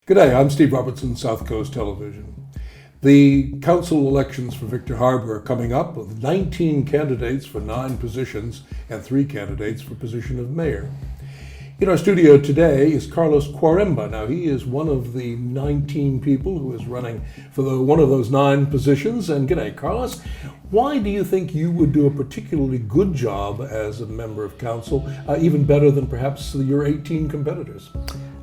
G'day, I'm Steve Robertson, South Coast Television. The council elections for Victor Harbor are coming up with 19 candidates for 9 positions and 3 candidates for position of mayor. In our studio today is Carlos QUAREMBA. Now, he is one of the 19 people who is running for one of those 9 positions. And g'day, Carlos. Why do you think you would do a particularly good job as a member of council, even better than perhaps your 18 competitors?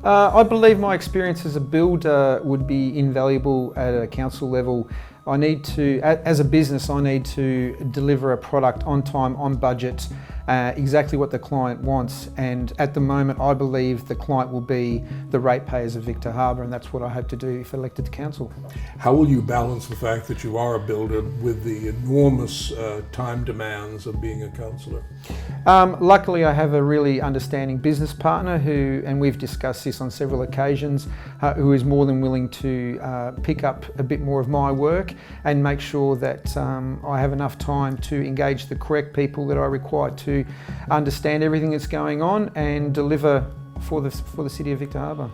I believe my experience as a builder would be invaluable at a council level. I need to, as a business, I need to deliver a product on time, on budget, exactly what the client wants. And at the moment, I believe the client will be the ratepayers of Victor Harbor, and that's what I hope to do if elected to council. How will you balance the fact that you are a builder with the enormous time demands of being a councillor? Luckily, I have a really understanding business partner who, and we've discussed this on several occasions, who is more than willing to pick up a bit more of my work and make sure that I have enough time to engage the correct people that I require to understand everything that's going on and deliver for the city of Victor Harbor.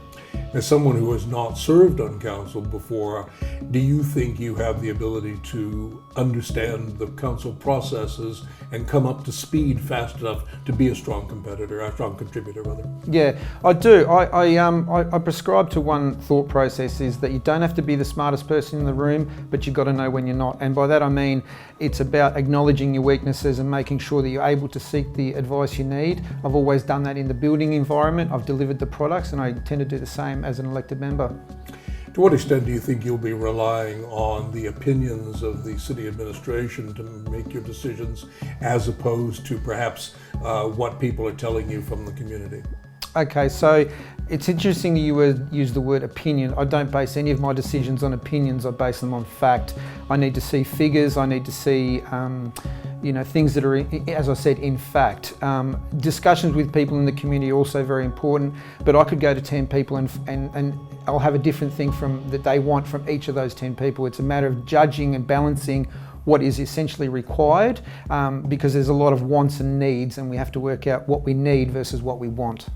As someone who has not served on council before, do you think you have the ability to understand the council processes and come up to speed fast enough to be a strong competitor, a strong contributor rather? Yeah, I do. I prescribe to one thought process, is that you don't have to be the smartest person in the room, but you've got to know when you're not. And by that I mean it's about acknowledging your weaknesses and making sure that you're able to seek the advice you need. I've always done that in the building environment. I've delivered the products, and I intend to do the same as an elected member. To what extent do you think you'll be relying on the opinions of the city administration to make your decisions, as opposed to perhaps what people are telling you from the community? Okay, so it's interesting you use the word opinion. I don't base any of my decisions on opinions. I base them on fact. I need to see figures. I need to see things that are, as I said, in fact. Discussions with people in the community are also very important, but I could go to 10 people and I'll have a different thing that they want from each of those 10 people. It's a matter of judging and balancing what is essentially required, because there's a lot of wants and needs, and we have to work out what we need versus what we want.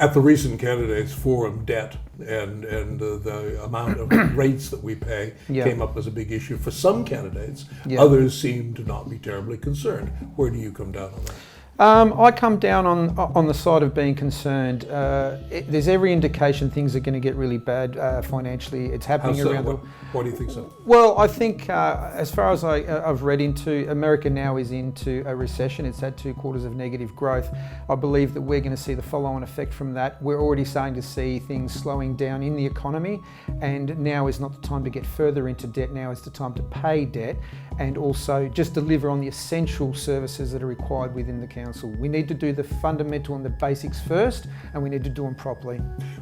At the recent candidates forum, debt and the amount of rates that we pay came up as a big issue for some candidates. Others seem to not be terribly concerned. Where do you come down on that? I come down on the side of being concerned. There's every indication things are going to get really bad financially. It's happening around the... Why do you think so? Well, I think as far as I've read into, America now is into a recession. It's had 2 quarters of negative growth. I believe that we're going to see the follow-on effect from that. We're already starting to see things slowing down in the economy, and now is not the time to get further into debt. Now is the time to pay debt and also just deliver on the essential services that are required within the council. We need to do the fundamental and the basics first, and we need to do them properly.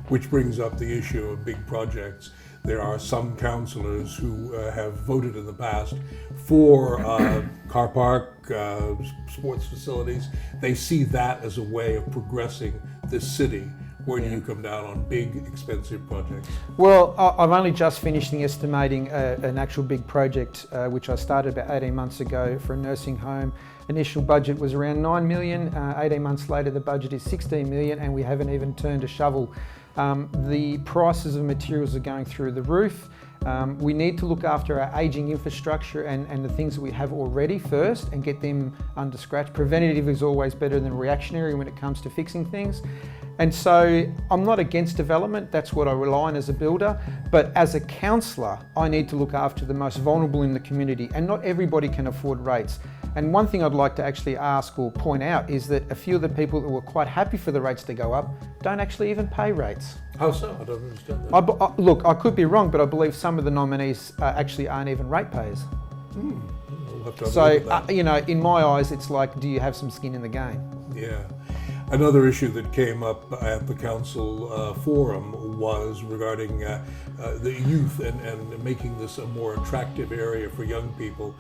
Which brings up the issue of big projects. There are some councillors who have voted in the past for car park, sports facilities. They see that as a way of progressing this city. Where do you come down on big, expensive projects? Well, I've only just finished estimating an actual big project, which I started about 18 months ago for a nursing home. Initial budget was around 9 million. 18 months later, the budget is 16 million, and we haven't even turned a shovel. The prices of materials are going through the roof. We need to look after our ageing infrastructure and the things that we have already first and get them under scratch. Preventative is always better than reactionary when it comes to fixing things. And so I'm not against development, that's what I rely on as a builder, but as a councillor, I need to look after the most vulnerable in the community, and not everybody can afford rates. And one thing I'd like to actually ask or point out is that a few of the people who were quite happy for the rates to go up don't actually even pay rates. How so? I don't understand that. Look, I could be wrong, but I believe some of the nominees actually aren't even ratepayers. We'll have to So, in my eyes, it's like, do you have some skin in the game? Yeah. Another issue that came up at the council forum was regarding the youth and making this a more attractive area for young people.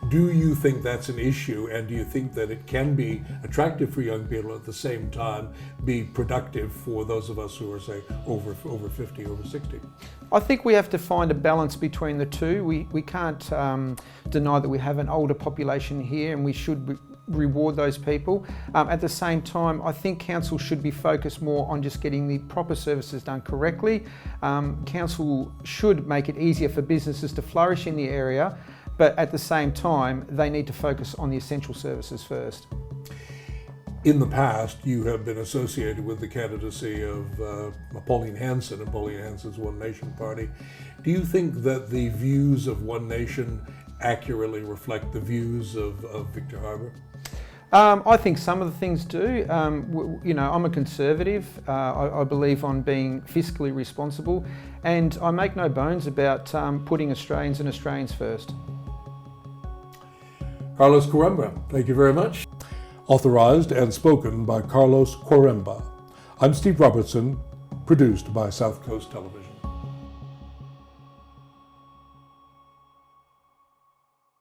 Do you think that's an issue, and do you think that it can be attractive for young people at the same time be productive for those of us who are, say, over 50, over 60? I think we have to find a balance between the two. We can't deny that we have an older population here, and we should reward those people. At the same time, I think council should be focused more on just getting the proper services done correctly. Council should make it easier for businesses to flourish in the area, but at the same time, they need to focus on the essential services first. In the past, you have been associated with the candidacy of Pauline Hanson and Pauline Hanson's One Nation Party. Do you think that the views of One Nation accurately reflect the views of Victor Harbour? I think some of the things do. You know, I'm a conservative. I believe on being fiscally responsible, and I make no bones about putting Australians and Australians first. Carlos QUAREMBA, thank you very much. Authorised and spoken by Carlos QUAREMBA. I'm Steve Robertson, produced by South Coast Television.